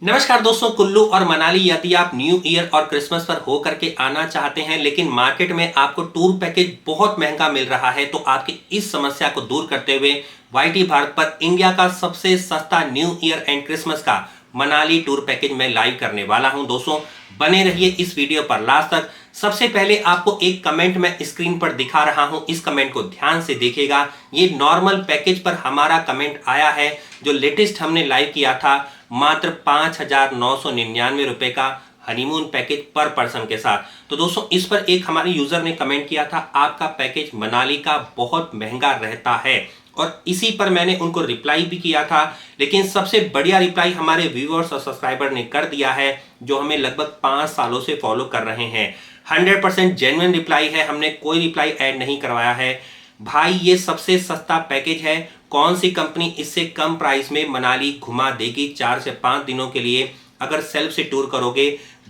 नमस्कार दोस्तों, कुल्लू और मनाली यदि आप न्यू ईयर और क्रिसमस पर हो करके आना चाहते हैं लेकिन मार्केट में आपको टूर पैकेज बहुत महंगा मिल रहा है, तो आपकी इस समस्या को दूर करते हुए वाईटी भारत पर इंडिया का सबसे सस्ता न्यू ईयर एंड क्रिसमस का मनाली टूर पैकेज मैं लाइव करने वाला हूं। दोस्तों बने रहिए इस वीडियो पर लास्ट तक। सबसे पहले आपको एक कमेंट मैं स्क्रीन पर दिखा रहा हूं, इस कमेंट को ध्यान से देखिएगा। ये नॉर्मल पैकेज पर हमारा कमेंट आया है जो लेटेस्ट हमने लाइव किया था, मात्र 5,999 रुपए का हनीमून पैकेज पर पर्सन के साथ। तो दोस्तों इस पर एक हमारे यूजर ने कमेंट किया था, आपका पैकेज मनाली का बहुत महंगा रहता है, और इसी पर मैंने उनको रिप्लाई भी किया था। लेकिन सबसे बढ़िया रिप्लाई हमारे व्यूअर्स और सब्सक्राइबर ने कर दिया है जो हमें लगभग 5 सालों से फॉलो कर रहे हैं। 100% जेन्युइन रिप्लाई है, हमने कोई रिप्लाई ऐड नहीं करवाया है। भाई ये सबसे सस्ता पैकेज है, कौन सी कंपनी इससे कम प्राइस में मनाली घुमा देगी 4 से 5 दिनों के लिए। अगर सेल्फ से टूर करोगे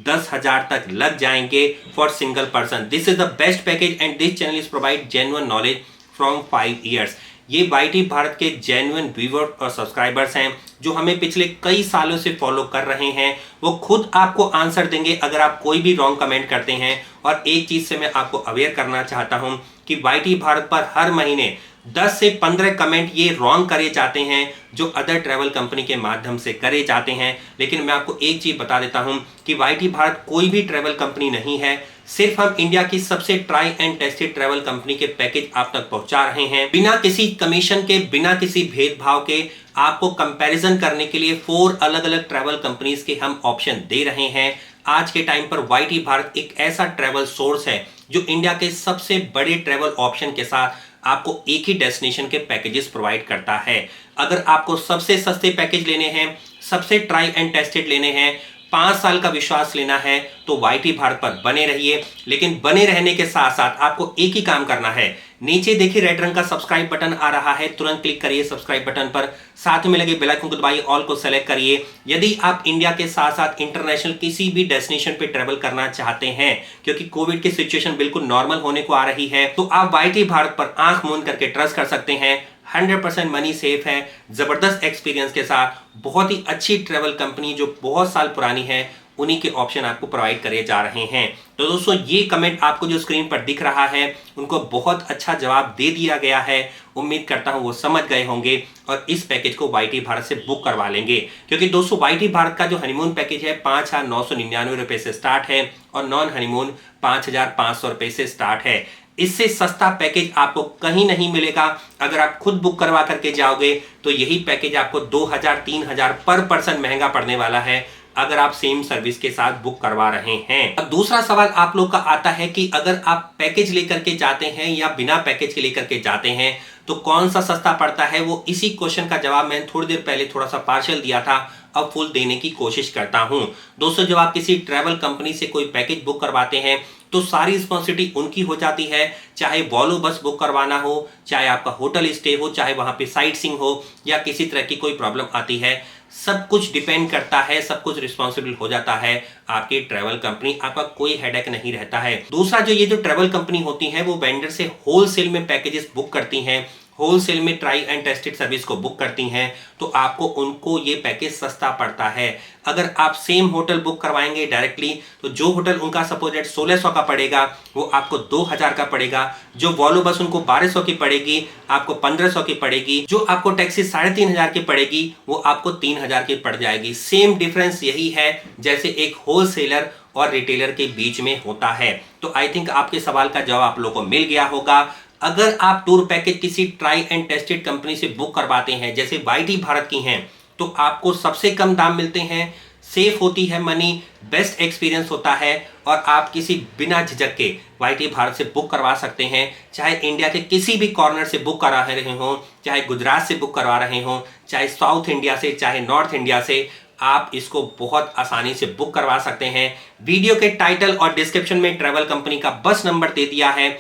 10,000 तक लग जाएंगे for single person. This is the best package and this channel is provide genuine knowledge from 5 years. ये वाईटी भारत के जेन्युइन व्यूअर और सब्सक्राइबर्स हैं जो हमें पिछले कई सालों से फॉलो कर रहे हैं। वो खुद आपको आंसर देंगे अगर आप कोई भी रॉन्ग कमेंट करते हैं। और एक चीज से मैं आपको अवेयर करना चाहता हूं कि वाईटी भारत पर हर महीने 10 से 15 कमेंट ये रॉन्ग करे जाते हैं जो अदर ट्रैवल कंपनी के माध्यम से करे जाते हैं। लेकिन मैं आपको एक चीज बता देता हूं कि वाईटी भारत कोई भी ट्रैवल कंपनी नहीं है, सिर्फ हम इंडिया की सबसे try and tested travel company के पैकेज आप तक पहुंचा रहे हैं, बिना किसी कमीशन के, बिना किसी भेदभाव के। आपको कंपैरिजन करने के लिए 4 अलग अलग ट्रैवल कंपनीज के हम ऑप्शन दे रहे हैं। आज के टाइम पर वाईटी भारत एक ऐसा ट्रैवल सोर्स है जो इंडिया के सबसे बड़े ट्रैवल ऑप्शन के साथ आपको एक ही डेस्टिनेशन के पैकेजेस प्रोवाइड करता है। अगर आपको सबसे सस्ते पैकेज लेने हैं, सबसे ट्राई एंड टेस्टेड लेने हैं, 5 साल का विश्वास लेना है, तो वाईटी भारत पर बने रहिए। लेकिन बने रहने के साथ साथ आपको एक ही काम करना है, नीचे देखिए रेड रंग का सब्सक्राइब बटन आ रहा है, तुरंत क्लिक करिए सब्सक्राइब बटन पर। साथ में लगे बेल आइकन को दबाइए, ऑल को सेलेक्ट करिए। यदि आप इंडिया के साथ साथ इंटरनेशनल किसी भी डेस्टिनेशन पे ट्रेवल करना चाहते हैं, क्योंकि कोविड की सिचुएशन बिल्कुल नॉर्मल होने को आ रही है, तो आप वाईटी भारत पर आंख मूंद करके ट्रस्ट कर सकते हैं। 100% मनी सेफ है, जबरदस्त एक्सपीरियंस के साथ, बहुत ही अच्छी ट्रैवल कंपनी जो बहुत साल पुरानी है, उन्हीं के ऑप्शन आपको प्रोवाइड करे जा रहे हैं। तो दोस्तों ये कमेंट आपको जो स्क्रीन पर दिख रहा है उनको बहुत अच्छा जवाब दे दिया गया है। उम्मीद करता हूं वो समझ गए होंगे और इस पैकेज को वाईटी भारत से बुक करवा लेंगे। क्योंकि दोस्तों वाईटी भारत का जो हनीमून पैकेज है 5,999 रुपए से स्टार्ट है और नॉन हनीमून 5,500 रुपए से स्टार्ट है। इससे सस्ता पैकेज आपको कहीं नहीं मिलेगा। अगर आप खुद बुक करवा करके जाओगे तो यही पैकेज आपको 2,000-3,000 पर पर्सन महंगा पड़ने वाला है अगर आप सेम सर्विस के साथ बुक करवा रहे हैं। अब दूसरा सवाल आप लोग का आता है कि अगर आप पैकेज लेकर के जाते हैं या बिना पैकेज के लेकर के जाते हैं तो कौन सा सस्ता पड़ता है। वो इसी क्वेश्चन का जवाब मैंने थोड़ी देर पहले थोड़ा सा पार्शियल दिया था, अब फुल देने की कोशिश करता हूं। दोस्तों जब आप किसी ट्रैवल कंपनी से कोई पैकेज बुक करवाते हैं तो सारी रिस्पॉन्सिबिलिटी उनकी हो जाती है, चाहे वॉल्वो बस बुक करवाना हो, चाहे आपका होटल स्टे हो, चाहे वहां पे साइट सीइंग हो या किसी तरह की कोई प्रॉब्लम आती है, सब कुछ डिपेंड करता है, सब कुछ रिस्पॉन्सिबल हो जाता है आपकी ट्रैवल कंपनी। आपका कोई हेडेक नहीं रहता है। दूसरा जो ये जो ट्रैवल कंपनी होती है वो वेंडर से होलसेल में पैकेजेस बुक करती हैं, होलसेल में ट्राई एंड टेस्टेड सर्विस को बुक करती हैं, तो आपको उनको ये पैकेज सस्ता पड़ता है। अगर आप सेम होटल बुक करवाएंगे डायरेक्टली तो जो होटल उनका सपोज 1600 का पड़ेगा वो आपको 2,000 का पड़ेगा, जो वॉल्वो बस उनको 1200 की पड़ेगी आपको 1500 की पड़ेगी, जो आपको टैक्सी 3,500 की पड़ेगी वो आपको 3,000 की पड़ जाएगी। सेम डिफरेंस यही है जैसे एक होलसेलर और रिटेलर के बीच में होता है। तो आई थिंक आपके सवाल का जवाब आप लोगों को मिल गया होगा। अगर आप टूर पैकेज किसी ट्राई एंड टेस्टेड कंपनी से बुक करवाते हैं जैसे वाईटी भारत की हैं, तो आपको सबसे कम दाम मिलते हैं, सेफ होती है मनी, बेस्ट एक्सपीरियंस होता है और आप किसी बिना झिझक के वाईटी भारत से बुक करवा सकते हैं। चाहे इंडिया के किसी भी कॉर्नर से बुक करा रहे हो, चाहे गुजरात से बुक करवा रहे हो, चाहे साउथ इंडिया से, चाहे नॉर्थ इंडिया से, आप इसको बहुत आसानी से बुक करवा सकते हैं। वीडियो के टाइटल और डिस्क्रिप्शन में ट्रैवल कंपनी का बस नंबर दे दिया है,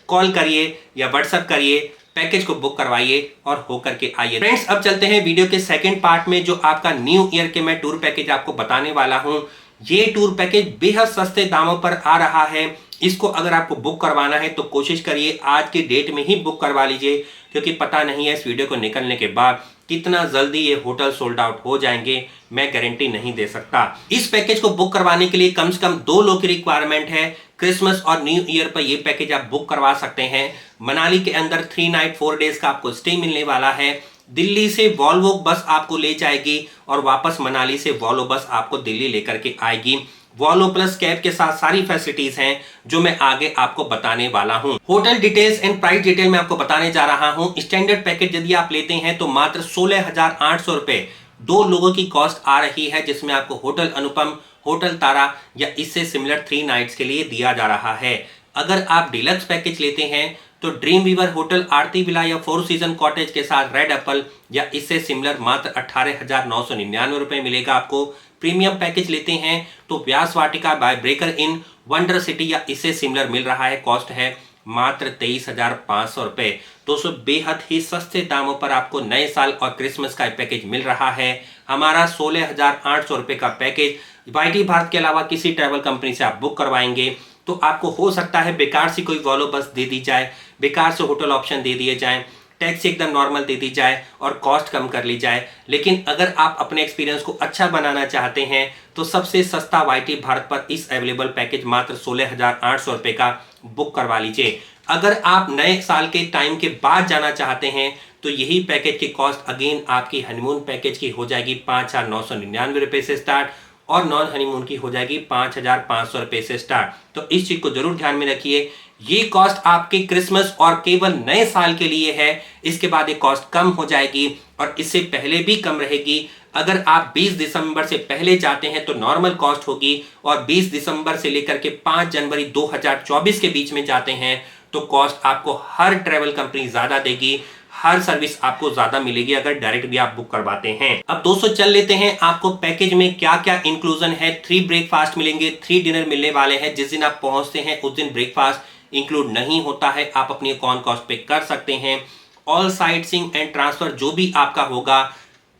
कॉल करिए या व्हाट्सएप करिए, पैकेज को बुक करवाइए और होकर के आइए। फ्रेंड्स अब चलते हैं वीडियो के सेकंड पार्ट में, जो आपका न्यू ईयर के मैं टूर पैकेज आपको बताने वाला हूं। ये टूर पैकेज बेहद सस्ते दामों पर आ रहा है। इसको अगर आपको बुक करवाना है तो कोशिश करिए आज की डेट में ही बुक करवा लीजिए, क्योंकि पता नहीं है इस वीडियो को निकलने के बाद कितना जल्दी ये होटल सोल्ड आउट हो जाएंगे मैं गारंटी नहीं दे सकता। इस पैकेज को बुक करवाने के लिए कम से कम 2 लोग की रिक्वायरमेंट है। क्रिसमस और न्यू ईयर पर ये पैकेज आप बुक करवा सकते हैं। मनाली के अंदर 3 नाइट 4 डेज का आपको स्टे मिलने वाला है। दिल्ली से वॉल्वो बस आपको ले जाएगी और वापस मनाली से वॉल्वो बस आपको दिल्ली लेकर के आएगी। वॉल्वो प्लस कैब के साथ सारी फैसिलिटीज हैं जो मैं आगे आपको बताने वाला हूं। Hotel details and price detail में आपको बताने जा रहा हूं। स्टैंडर्ड पैकेज यदि आप लेते हैं तो मात्र 16,800 रुपए 2 लोगों की कॉस्ट आ रही है, जिसमें आपको होटल अनुपम, होटल तारा या इससे सिमिलर 3 नाइट्स के लिए दिया जा रहा है। अगर आप डिलक्स पैकेज लेते हैं तो ड्रीम वीवर होटल आरती विला या 4 सीजन कॉटेज के साथ रेड एप्पल या इससे सिमिलर मात्र 18,999 रुपए मिलेगा आपको। प्रीमियम पैकेज लेते हैं तो Vyas Vatika by breaker in wonder city या इससे सिमिलर मिल रहा है, कॉस्ट है मात्र 23,500 रुपए। दोस्तों बेहद ही सस्ते दामों पर आपको नए साल और क्रिसमस का पैकेज मिल रहा है। हमारा 16,800 रुपए का पैकेज वाईटी भारत के अलावा किसी ट्रैवल कंपनी से आप बुक करवाएंगे तो आपको हो सकता है बेकार से कोई वॉल्वो बस दे दी जाए, बेकार से होटल ऑप्शन दे दिए जाएं, टैक्सी एकदम नॉर्मल दे दी जाए और कॉस्ट कम कर ली जाए। लेकिन अगर आप अपने एक्सपीरियंस को अच्छा बनाना चाहते हैं तो सबसे सस्ता वाईटी भारत पर इस अवेलेबल पैकेज मात्र 16,800 रुपए का बुक करवा लीजिए। अगर आप नए साल के टाइम के बाद जाना चाहते हैं तो यही पैकेज की कॉस्ट अगेन आपकी हनीमून पैकेज की हो जाएगी 5,999 रुपए से स्टार्ट और नॉन हनीमून की हो जाएगी 5,500 रुपए से स्टार्ट। तो इस चीज को जरूर ध्यान में रखिए, ये कॉस्ट आपके क्रिसमस और केवल नए साल के लिए है। इसके बाद ये कॉस्ट कम हो जाएगी और इससे पहले भी कम रहेगी। अगर आप 20 दिसंबर से पहले जाते हैं तो नॉर्मल कॉस्ट होगी और 20 दिसंबर से लेकर के 5 जनवरी 2024 के बीच में जाते हैं तो कॉस्ट आपको हर ट्रैवल कंपनी ज्यादा देगी, हर सर्विस आपको ज्यादा मिलेगी अगर डायरेक्ट भी आप बुक करवाते हैं। अब दोस्तों चल लेते हैं आपको पैकेज में क्या क्या इंक्लूजन है। 3 ब्रेकफास्ट मिलेंगे, 3 डिनर मिलने वाले हैं। जिस दिन आप पहुंचते हैं उस दिन ब्रेकफास्ट इंक्लूड नहीं होता है, आप अपनी अकाउंट कॉस्ट पे कर सकते हैं। All sight seeing and transfer जो भी आपका होगा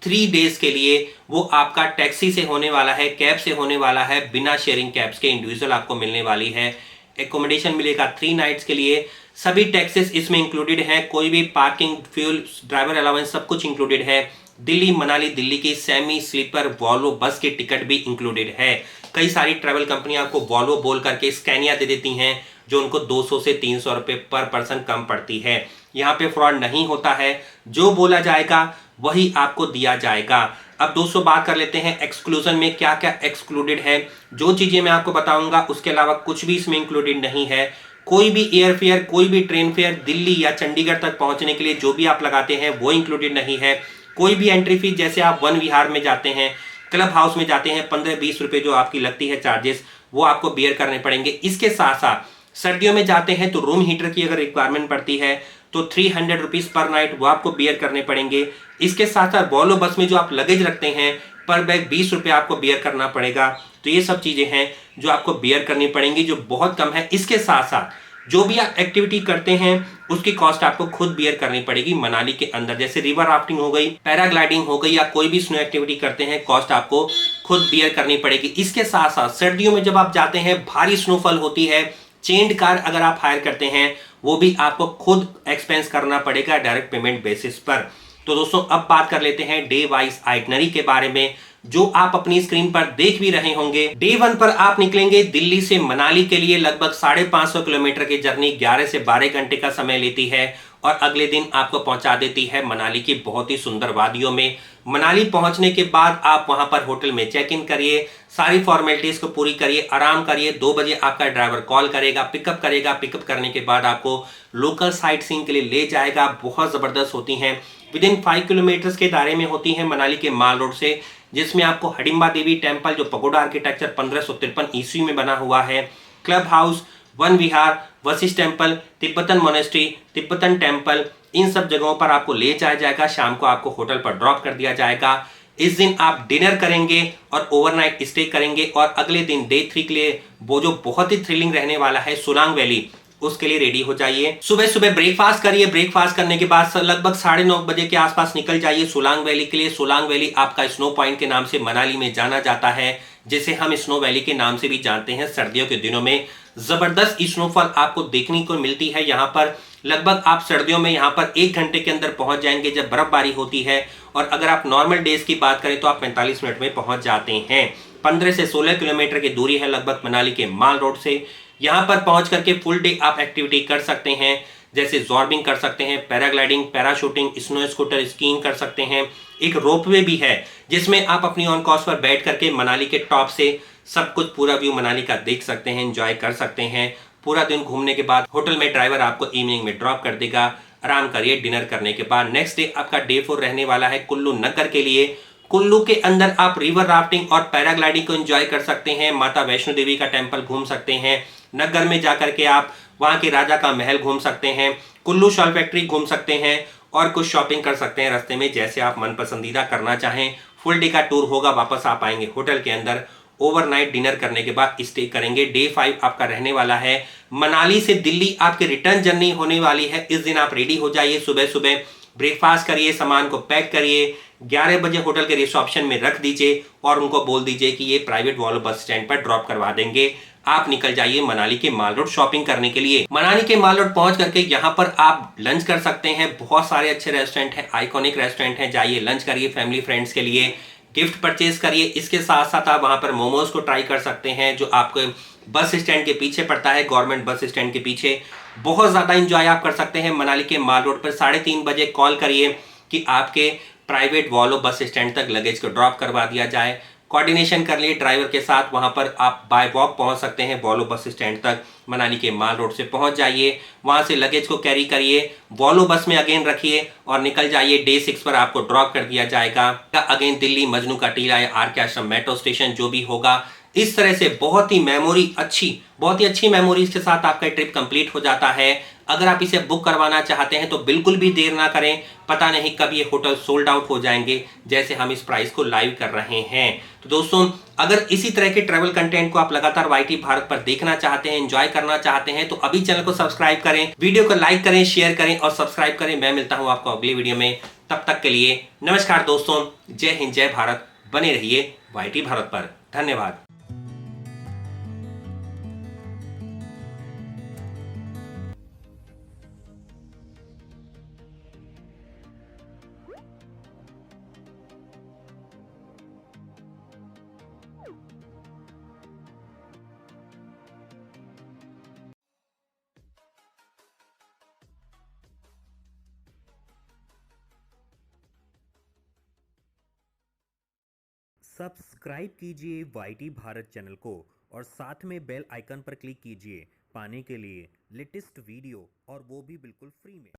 3 डेज के लिए वो आपका टैक्सी से होने वाला है, कैब से होने वाला है, बिना शेयरिंग कैब्स के इंडिविजुअल आपको मिलने वाली है। एकोमोडेशन मिलेगा 3 नाइट्स के लिए, सभी टैक्सेस इसमें इंक्लूडेड है, कोई भी पार्किंग, फ्यूल, ड्राइवर अलाउंस सब कुछ इंक्लूडेड है। दिल्ली मनाली दिल्ली की सेमी स्लीपर वॉल्वो बस की टिकट भी इंक्लूडेड है। कई सारी ट्रैवल कंपनियां आपको वॉल्वो बोल करके स्कैनिया दे देती हैं जो उनको 200 से 300 रुपए पर पर्सन कम पड़ती है। यहाँ पे फ्रॉड नहीं होता है, जो बोला जाएगा वही आपको दिया जाएगा। अब दोस्तों बात कर लेते हैं एक्सक्लूजन में क्या क्या एक्सक्लूडेड है। जो चीजें मैं आपको बताऊंगा उसके अलावा कुछ भी इसमें इंक्लूडेड नहीं है। कोई भी एयर फेयर, कोई भी ट्रेन फेयर दिल्ली या चंडीगढ़ तक पहुंचने के लिए जो भी आप लगाते हैं वो इंक्लूडेड नहीं है। कोई भी एंट्री फीस, जैसे आप वन विहार में जाते हैं, क्लब हाउस में जाते हैं, 15-20 रुपए जो आपकी लगती है चार्जेस, वो आपको बेयर करने पड़ेंगे। इसके साथ साथ सर्दियों में जाते हैं तो रूम हीटर की अगर रिक्वायरमेंट पड़ती है तो 300 रुपीज पर नाइट वो आपको बेयर करने पड़ेंगे। इसके साथ साथ वॉल्वो बस में जो आप लगेज रखते हैं पर बैग 20 रुपए आपको बेयर करना पड़ेगा। तो ये सब चीजें हैं जो आपको बेयर करनी पड़ेंगी, जो बहुत कम है। इसके साथ साथ जो भी आप एक्टिविटी करते हैं उसकी कॉस्ट आपको खुद बेयर करनी पड़ेगी मनाली के अंदर, जैसे रिवर राफ्टिंग हो गई, पैराग्लाइडिंग हो गई या कोई भी स्नो एक्टिविटी करते हैं, कॉस्ट आपको खुद बेयर करनी पड़ेगी। इसके साथ साथ सर्दियों में जब आप जाते हैं, भारी स्नोफॉल होती है, चेंड कार अगर आप हायर करते हैं वो भी आपको खुद एक्सपेंस करना पड़ेगा डायरेक्ट पेमेंट बेसिस पर। तो दोस्तों अब बात कर लेते हैं डे वाइज आइटनरी के बारे में, जो आप अपनी स्क्रीन पर देख भी रहे होंगे। डे 1 पर आप निकलेंगे दिल्ली से मनाली के लिए, लगभग 550 किलोमीटर की जर्नी 11 से 12 घंटे का समय लेती है और अगले दिन आपको पहुंचा देती है मनाली की बहुत ही सुंदर वादियों में। मनाली पहुंचने के बाद आप वहां पर होटल में चेक इन करिए, सारी फॉर्मेलिटीज को पूरी करिए, आराम करिए। 2 बजे आपका ड्राइवर कॉल करेगा, पिकअप करेगा। पिकअप करने के बाद आपको लोकल साइट सीइंग के लिए ले जाएगा। बहुत जबरदस्त होती हैं, विद इन 5 किलोमीटर के दायरे में होती हैं मनाली के माल रोड से, जिसमें आपको हडिम्बा देवी टेम्पल, जो पगोडा आर्किटेक्चर 1553 ईस्वी में बना हुआ है, club house, Van Vihar, Vashisht temple, Tibetan monastery, Tibetan temple, इन सब जगहों पर आपको ले जाया जाएगा। शाम को आपको होटल पर ड्रॉप कर दिया जाएगा। इस दिन आप डिनर करेंगे और ओवरनाइट स्टे करेंगे और अगले दिन डे 3 के लिए वो जो बहुत ही थ्रिलिंग रहने वाला है सोलांग वैली, उसके लिए रेडी हो जाइए। सुबह सुबह ब्रेकफास्ट करिए। ब्रेकफास्ट करने के बाद लगभग 9:30 बजे के आसपास निकल जाइए सोलांग वैली के लिए। सोलांग वैली आपका स्नो पॉइंट के नाम से मनाली में जाना जाता है, जिसे हम स्नो वैली के नाम से भी जानते हैं। सर्दियों के दिनों में जबरदस्त स्नोफॉल आपको देखने को मिलती है। यहाँ पर लगभग आप सर्दियों में यहाँ पर 1 घंटे के अंदर पहुंच जाएंगे जब बर्फबारी होती है, और अगर आप नॉर्मल डेज की बात करें तो आप 45 मिनट में पहुंच जाते हैं। 15 से 16 किलोमीटर की दूरी है लगभग मनाली के माल रोड से। यहाँ पर पहुंच करके फुल डे आप एक्टिविटी कर सकते हैं, जैसे जॉर्बिंग कर सकते हैं, paragliding, parachuting, snow scooter, skiing कर सकते हैं। एक रोपवे भी है जिसमें आप अपनी ऑन कॉस्ट पर बैठ करके मनाली के टॉप से सब कुछ पूरा व्यू मनाली का देख सकते हैं, एंजॉय कर सकते हैं। पूरा दिन घूमने के बाद होटल में ड्राइवर आपको इवनिंग में ड्रॉप कर देगा। आराम करिए डिनर करने के बाद। नेक्स्ट डे आपका डे 4 रहने वाला है कुल्लू नगर के लिए। कुल्लू के अंदर आप रिवर राफ्टिंग और पैराग्लाइडिंग को एंजॉय कर सकते हैं। माता वैष्णो देवी का टेम्पल घूम सकते हैं। नगर में जाकर के आप वहां के राजा का महल घूम सकते हैं। कुल्लू शॉल फैक्ट्री घूम सकते हैं और कुछ शॉपिंग कर सकते हैं रास्ते में, जैसे आप मन पसंदीदा करना चाहें। फुल डे का टूर होगा। वापस आप आएंगे होटल के अंदर, ओवरनाइट डिनर करने के बाद स्टे करेंगे। डे 5 आपका रहने वाला है। मनाली से दिल्ली आपकी रिटर्न जर्नी होने वाली है। इस दिन आप रेडी हो जाइए, सुबह सुबह ब्रेकफास्ट करिए, सामान को पैक करिए, 11 बजे होटल के रिसेप्शन में रख दीजिए और उनको बोल दीजिए कि ये प्राइवेट वॉल्वो बस स्टैंड पर ड्रॉप करवा देंगे। आप निकल जाइए मनाली के माल रोड शॉपिंग करने के लिए। मनाली के माल रोड पहुंच करके यहाँ पर आप लंच कर सकते हैं। बहुत सारे अच्छे रेस्टोरेंट हैं, आइकॉनिक रेस्टोरेंट हैं। जाइए लंच करिए फैमिली फ्रेंड्स के लिए, गिफ्ट परचेज करिए। इसके साथ साथ आप वहां पर मोमोज को ट्राई कर सकते हैं, जो आपको बस स्टैंड के पीछे पड़ता है, गवर्नमेंट बस स्टैंड के पीछे। बहुत ज्यादा इंजॉय आप कर सकते हैं मनाली के माल रोड पर। 3:30 बजे कॉल करिए कि आपके प्राइवेट वॉल्वो बस स्टैंड तक लगेज को ड्रॉप करवा दिया जाए। कोऑर्डिनेशन कर लिए ड्राइवर के साथ, वहां पर आप बाय वॉक पहुंच सकते हैं वॉल्वो बस स्टैंड तक। मनाली के माल रोड से पहुंच जाइए, वहां से लगेज को कैरी करिए, वॉल्वो बस में अगेन रखिए और निकल जाइए। डे 6 पर आपको ड्रॉप कर दिया जाएगा अगेन दिल्ली मजनू का टीला या आर के आश्रम मेट्रो स्टेशन, जो भी होगा। इस तरह से बहुत ही अच्छी मेमोरीज के साथ आपका ट्रिप कंप्लीट हो जाता है। अगर आप इसे बुक करवाना चाहते हैं तो बिल्कुल भी देर ना करें, पता नहीं कब ये होटल सोल्ड आउट हो जाएंगे, जैसे हम इस प्राइस को लाइव कर रहे हैं। तो दोस्तों, अगर इसी तरह के ट्रैवल कंटेंट को आप लगातार वाईटी भारत पर देखना चाहते हैं, एंजॉय करना चाहते हैं, तो अभी चैनल को सब्सक्राइब करें, वीडियो को लाइक करें, शेयर करें और सब्सक्राइब करें। मैं मिलता हूं आपको अगली वीडियो में। तब तक के लिए नमस्कार दोस्तों, जय हिंद, जय भारत। बने रहिए वाईटी भारत पर। धन्यवाद। सब्सक्राइब कीजिए वाईटी भारत चैनल को और साथ में बेल आइकन पर क्लिक कीजिए पाने के लिए लेटेस्ट वीडियो, और वो भी बिल्कुल फ्री में।